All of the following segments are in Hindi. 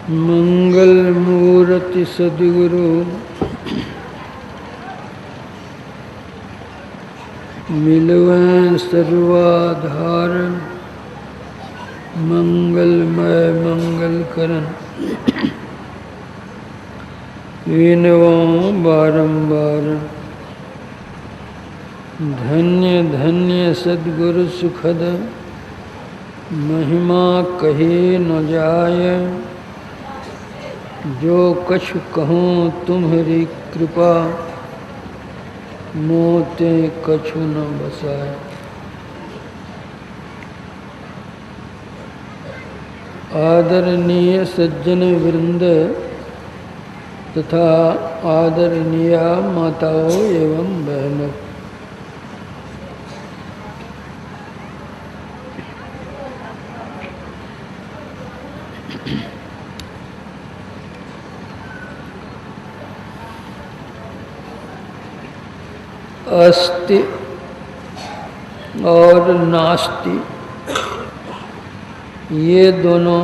मंगल मूर्ति सद्गुरु मिलवें सर्वाधार, मंगलमय मंगल करन विनवों बारंबार। धन्य धन्य सद्गुरु सुखद महिमा कहे न जाय। जो कछु कहूँ तुम्हारी कृपा, मोते कछु न बसाए। आदरणीय सज्जन वृंद तथा आदरणीय माताओं एवं बहनों, अस्ति और नास्ति ये दोनों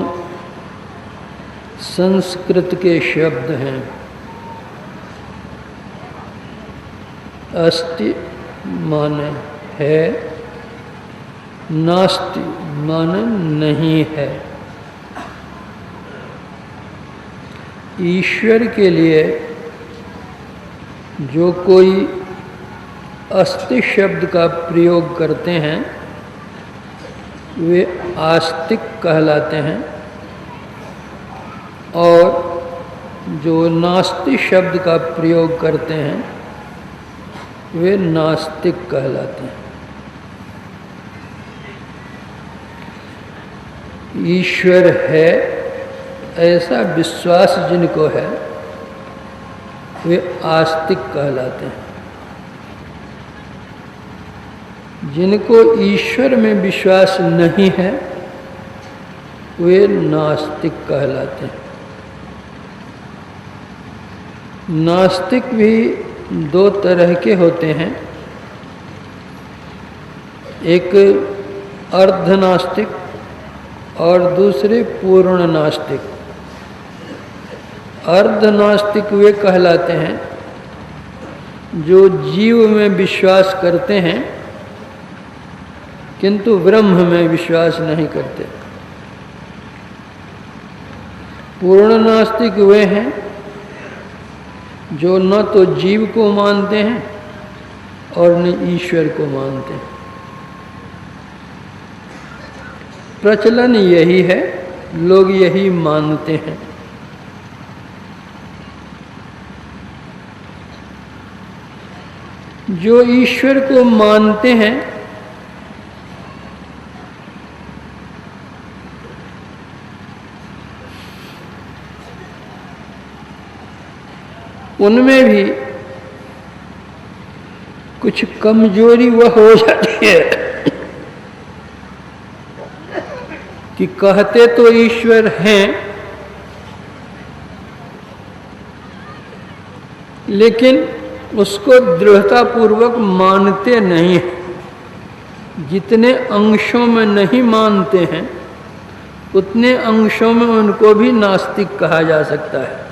संस्कृत के शब्द हैं। अस्ति माने है, नास्ति माने नहीं है। ईश्वर के लिए जो कोई अस्ति शब्द का प्रयोग करते हैं वे आस्तिक कहलाते हैं, और जो नास्ति शब्द का प्रयोग करते हैं वे नास्तिक कहलाते हैं। ईश्वर है ऐसा विश्वास जिनको है वे आस्तिक कहलाते हैं। जिनको ईश्वर में विश्वास नहीं है वे नास्तिक कहलाते हैं। नास्तिक भी दो तरह के होते हैं, एक अर्ध नास्तिक और दूसरे पूर्ण नास्तिक। अर्ध नास्तिक वे कहलाते हैं जो जीव में विश्वास करते हैं किंतु ब्रह्म में विश्वास नहीं करते। पूर्ण नास्तिक वे हैं जो न तो जीव को मानते हैं और न ईश्वर को मानते हैं। प्रचलन यही है, लोग यही मानते हैं। जो ईश्वर को मानते हैं उनमें भी कुछ कमजोरी वह हो जाती है कि कहते तो ईश्वर हैं लेकिन उसको दृढ़तापूर्वक मानते नहीं हैं। जितने अंशों में नहीं मानते हैं उतने अंशों में उनको भी नास्तिक कहा जा सकता है।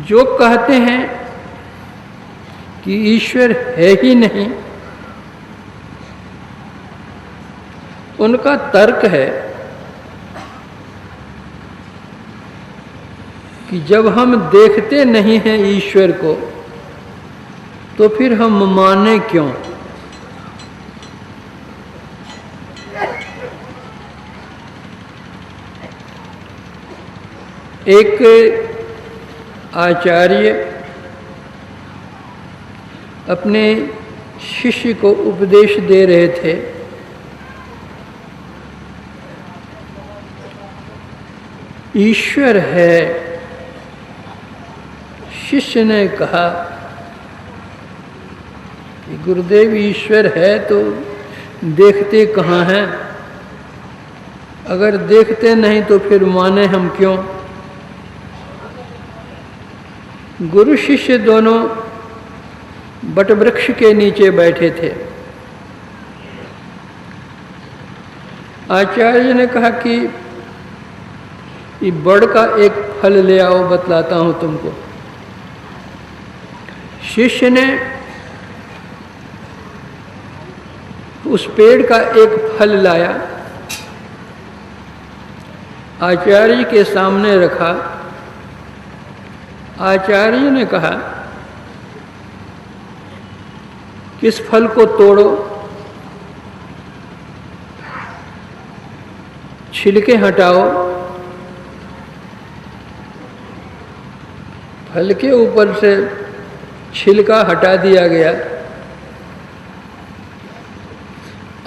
जो कहते हैं कि ईश्वर है ही नहीं, उनका तर्क है कि जब हम देखते नहीं हैं ईश्वर को तो फिर हम माने क्यों। एक आचार्य अपने शिष्य को उपदेश दे रहे थे। ईश्वर है। शिष्य ने कहा कि गुरुदेव ईश्वर है तो देखते कहाँ हैं? अगर देखते नहीं तो फिर माने हम क्यों? गुरु शिष्य दोनों बटवृक्ष के नीचे बैठे थे। आचार्य ने कहा कि ये बड़ का एक फल ले आओ, बतलाता हूं तुमको। शिष्य ने उस पेड़ का एक फल लाया, आचार्य के सामने रखा। आचार्य ने कहा कि इस फल को तोड़ो, छिलके हटाओ। फल के ऊपर से छिलका हटा दिया गया।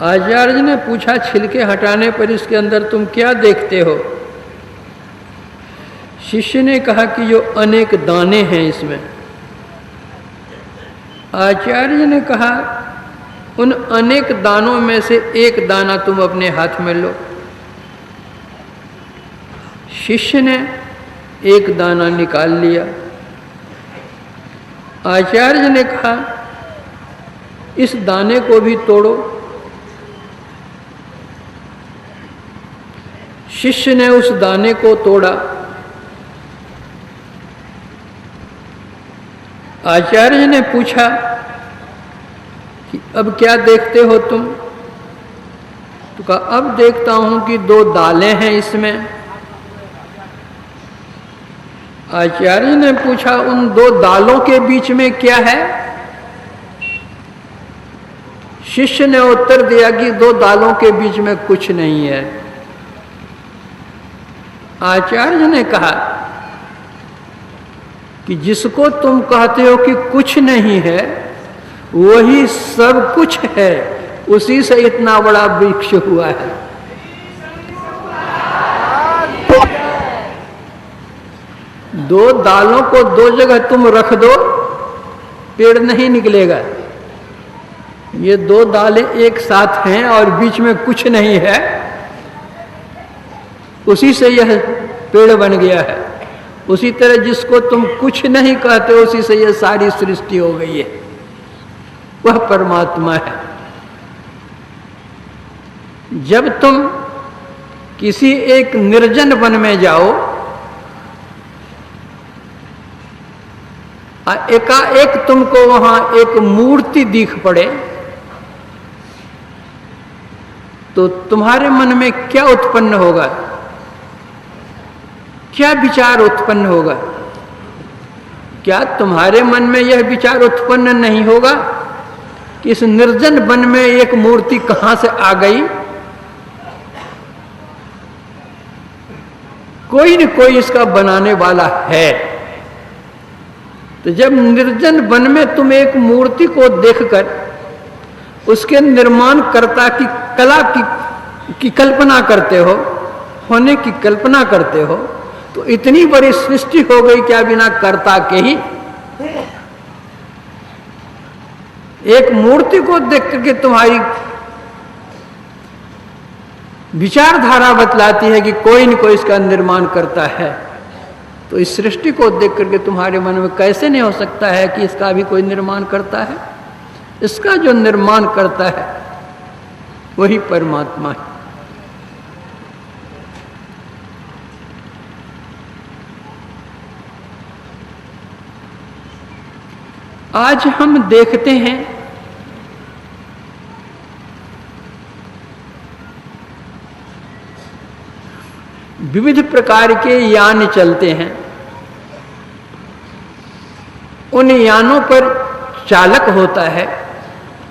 आचार्य ने पूछा, छिलके हटाने पर इसके अंदर तुम क्या देखते हो? शिष्य ने कहा कि जो अनेक दाने हैं इसमें। आचार्य ने कहा, उन अनेक दानों में से एक दाना तुम अपने हाथ में लो। शिष्य ने एक दाना निकाल लिया। आचार्य ने कहा, इस दाने को भी तोड़ो। शिष्य ने उस दाने को तोड़ा। आचार्य ने पूछा कि अब क्या देखते हो तुम? तो कहा, अब देखता हूं कि दो दालें हैं इसमें। आचार्य ने पूछा, उन दो दालों के बीच में क्या है? शिष्य ने उत्तर दिया कि दो दालों के बीच में कुछ नहीं है। आचार्य ने कहा कि जिसको तुम कहते हो कि कुछ नहीं है, वही सब कुछ है। उसी से इतना बड़ा वृक्ष हुआ है। दो दालों को दो जगह तुम रख दो, पेड़ नहीं निकलेगा। ये दो दालें एक साथ हैं और बीच में कुछ नहीं है, उसी से यह पेड़ बन गया है। उसी तरह जिसको तुम कुछ नहीं कहते, उसी से यह सारी सृष्टि हो गई है। वह परमात्मा है। जब तुम किसी एक निर्जन वन में जाओ, एकाएक तुमको वहां एक मूर्ति दिख पड़े, तो तुम्हारे मन में क्या उत्पन्न होगा? क्या विचार उत्पन्न होगा? क्या तुम्हारे मन में यह विचार उत्पन्न नहीं होगा कि इस निर्जन वन में एक मूर्ति कहां से आ गई? कोई न कोई इसका बनाने वाला है। तो जब निर्जन वन में तुम एक मूर्ति को देखकर उसके निर्माणकर्ता की कला की कल्पना करते हो, होने की कल्पना करते हो, तो इतनी बड़ी सृष्टि हो गई क्या बिना कर्ता के ही? एक मूर्ति को देख करके तुम्हारी विचारधारा बतलाती है कि कोई न कोई इसका निर्माण करता है। तो इस सृष्टि को देख करके तुम्हारे मन में कैसे नहीं हो सकता है कि इसका भी कोई निर्माण करता है? इसका जो निर्माण करता है वही परमात्मा है। आज हम देखते हैं विविध प्रकार के यान चलते हैं। उन यानों पर चालक होता है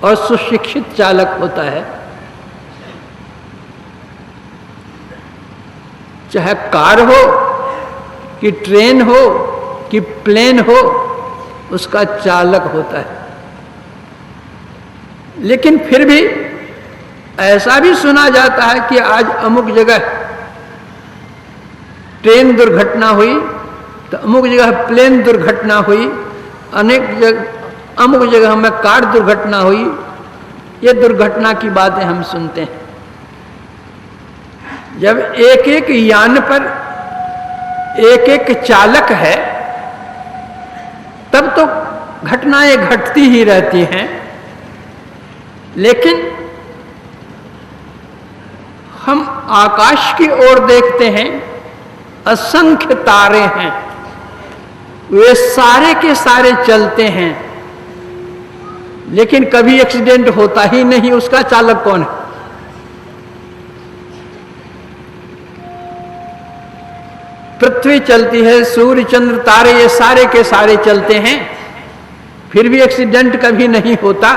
और सुशिक्षित चालक होता है। चाहे कार हो कि ट्रेन हो कि प्लेन हो, उसका चालक होता है। लेकिन फिर भी ऐसा भी सुना जाता है कि आज अमुक जगह ट्रेन दुर्घटना हुई, तो अमुक जगह प्लेन दुर्घटना हुई, अमुक जगह में कार दुर्घटना हुई। ये दुर्घटना की बातें हम सुनते हैं। जब एक एक यान पर एक एक चालक है, तब तो घटनाएं घटती ही रहती हैं। लेकिन हम आकाश की ओर देखते हैं, असंख्य तारे हैं, वे सारे के सारे चलते हैं, लेकिन कभी एक्सीडेंट होता ही नहीं। उसका चालक कौन है? पृथ्वी चलती है, सूर्य चंद्र तारे ये सारे के सारे चलते हैं, फिर भी एक्सीडेंट कभी नहीं होता।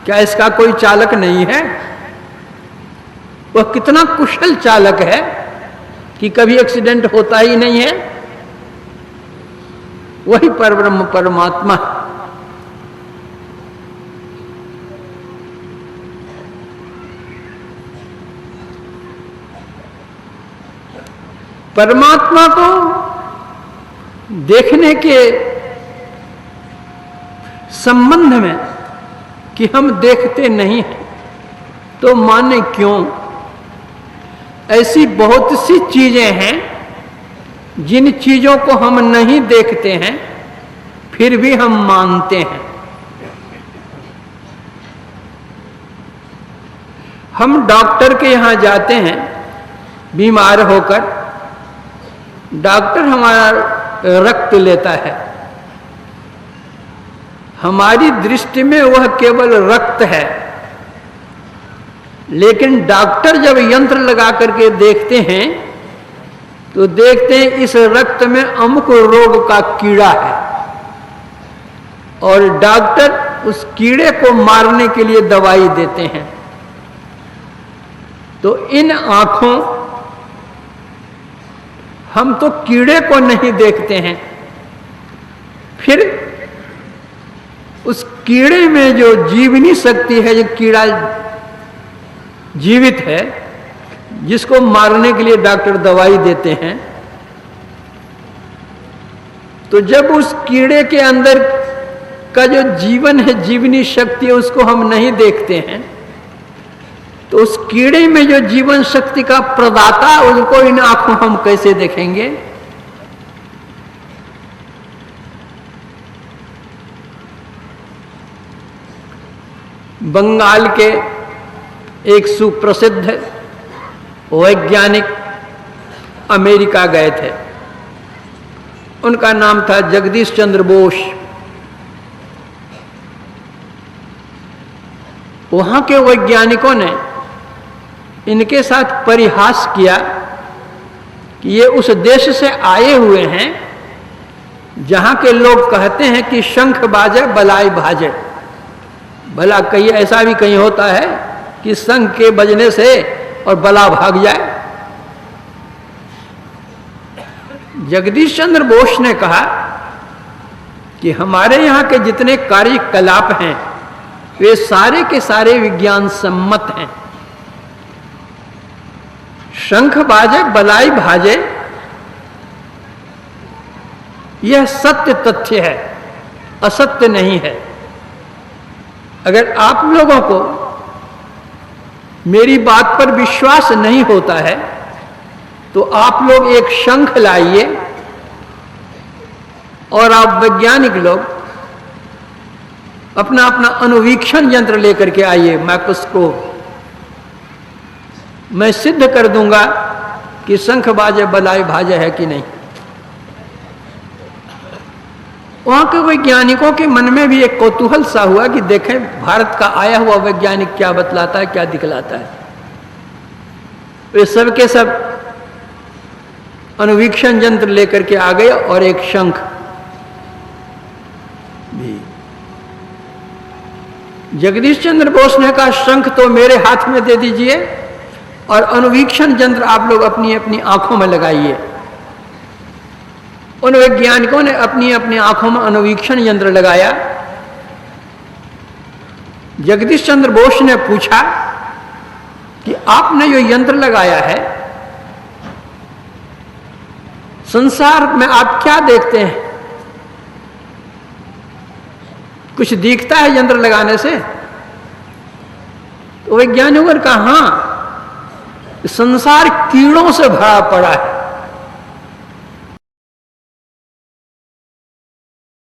क्या इसका कोई चालक नहीं है? वह कितना कुशल चालक है कि कभी एक्सीडेंट होता ही नहीं है। वही परब्रह्म परमात्मा। परमात्मा को देखने के संबंध में कि हम देखते नहीं हैं, तो माने क्यों? ऐसी बहुत सी चीजें हैं जिन चीजों को हम नहीं देखते हैं, फिर भी हम मानते हैं। हम डॉक्टर के यहां जाते हैं बीमार होकर, डॉक्टर हमारा रक्त लेता है, हमारी दृष्टि में वह केवल रक्त है, लेकिन डॉक्टर जब यंत्र लगा करके देखते हैं तो देखते हैं इस रक्त में अमुक रोग का कीड़ा है, और डॉक्टर उस कीड़े को मारने के लिए दवाई देते हैं। तो इन आंखों हम तो कीड़े को नहीं देखते हैं, फिर उस कीड़े में जो जीवनी शक्ति है, जो कीड़ा जीवित है, जिसको मारने के लिए डॉक्टर दवाई देते हैं, तो जब उस कीड़े के अंदर का जो जीवन है, जीवनी शक्ति है, उसको हम नहीं देखते हैं, तो उस कीड़े में जो जीवन शक्ति का प्रदाता, उसको इन आंखों हम कैसे देखेंगे? बंगाल के एक सुप्रसिद्ध वैज्ञानिक अमेरिका गए थे। उनका नाम था जगदीश चंद्र बोस। वहां के वैज्ञानिकों ने इनके साथ परिहास किया कि ये उस देश से आए हुए हैं जहां के लोग कहते हैं कि शंख बाजे बलाई भाजे। भला कहीं ऐसा भी कहीं होता है कि शंख के बजने से और बला भाग जाए? जगदीश चंद्र बोस ने कहा कि हमारे यहाँ के जितने कार्यकलाप हैं वे सारे के सारे विज्ञान सम्मत हैं। शंख बाजे बलाई भाजे, यह सत्य तथ्य है, असत्य नहीं है। अगर आप लोगों को मेरी बात पर विश्वास नहीं होता है तो आप लोग एक शंख लाइए और आप वैज्ञानिक लोग अपना अपना अनुवीक्षण यंत्र लेकर के आइए, माइक्रोस्कोप। मैं सिद्ध कर दूंगा कि शंख बाजे बलाई भाजे है कि नहीं। वहां के वैज्ञानिकों के मन में भी एक कौतूहल सा हुआ कि देखें भारत का आया हुआ वैज्ञानिक क्या बतलाता है, क्या दिखलाता है। वे सब के सब अनुवीक्षण यंत्र लेकर के आ गए और एक शंख भी। जगदीश चंद्र बोस ने कहा शंख तो मेरे हाथ में दे दीजिए और अनुवीक्षण यंत्र आप लोग अपनी अपनी आंखों में लगाइए। उन वैज्ञानिकों ने अपनी अपनी आंखों में अनुवीक्षण यंत्र लगाया। जगदीश चंद्र बोस ने पूछा कि आपने जो यंत्र लगाया है, संसार में आप क्या देखते हैं? कुछ दिखता है यंत्र लगाने से? तो वैज्ञानिकों ने कहा हाँ, संसार कीड़ों से भरा पड़ा है।